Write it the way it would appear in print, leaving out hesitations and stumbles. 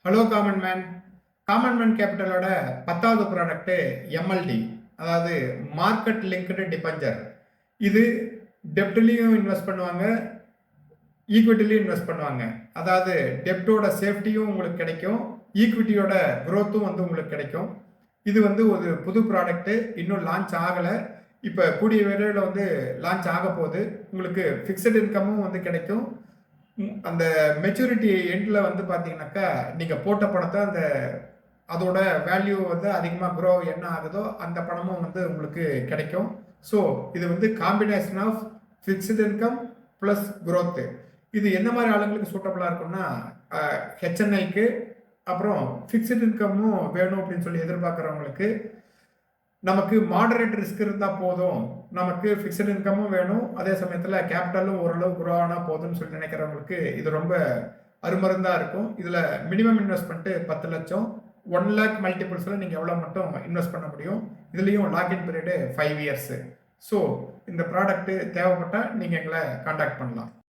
Hello common man. Common man கேபிட்டலோட 10வது product MLD. அதாவது மார்க்கெட் லிங்க்டு டிபெஞ்சர். இது டெப்ட்லயும் இன்வெஸ்ட் பண்ணுவாங்க, ஈக்விட்டிலயும் இன்வெஸ்ட் பண்ணுவாங்க. அதாவது டெப்ட்டோட சேஃப்டியும் உங்களுக்கு கிடைக்கும், ஈக்விட்டியோட குரோத்தும் வந்து உங்களுக்கு கிடைக்கும். இது வந்து ஒரு புது ப்ராடக்ட்டு, இன்னும் லான்ச் ஆகல. இப்ப கூடிய விரைவில வந்து லான்ச் ஆகப்போகுது. உங்களுக்கு ஃபிக்ஸட் இன்கமும் வந்து கிடைக்கும். அந்த மெச்சூரிட்டி எண்ட்ல வந்து பார்த்தீங்கன்னாக்கா, நீங்க போட்ட பணத்த அதோட வேல்யூ வந்து அதிகமா குரோ என்ன ஆகுதோ, அந்த பணமும் வந்து உங்களுக்கு கிடைக்கும். ஸோ, இது வந்து combination of fixed income plus growth. இது எந்த மாரி ஆளுங்களுக்கு சூட்டபிளா இருக்கும்னா, அ ஹெச்என்ஐக்கு, அப்புறம் ஃபிக்ஸ்டு இன்கமும் வேணும் அப்படின்னு சொல்லி எதிர்பார்க்கிறவங்களுக்கு, நமக்கு மாடரேட் ரிஸ்க் இருந்தா போதும். நமக்கு பிக்ஸ்ட் இன்கமும் வேணும். அதே சமயத்துல கேபிட்டலும் ஓரளவு குரோ ஆனா போதும்னு சொல்லி நினைக்கிறவங்களுக்கு இது ரொம்ப அருமருந்தா இருக்கும். இதுல மினிமம் இன்வெஸ்ட்மென்ட் 10,00,000. 1,00,000 மல்டிபிள்ஸ்ல நீங்க எவ்வளவு மட்டும் இன்வெஸ்ட் பண்ண முடியும். இதுலயும் லாகின் பீரியட் 5 இயர்ஸ். ஸோ இந்த ப்ராடக்ட் தேவைப்பட்டா நீங்க எங்களை கான்டாக்ட் பண்ணலாம்.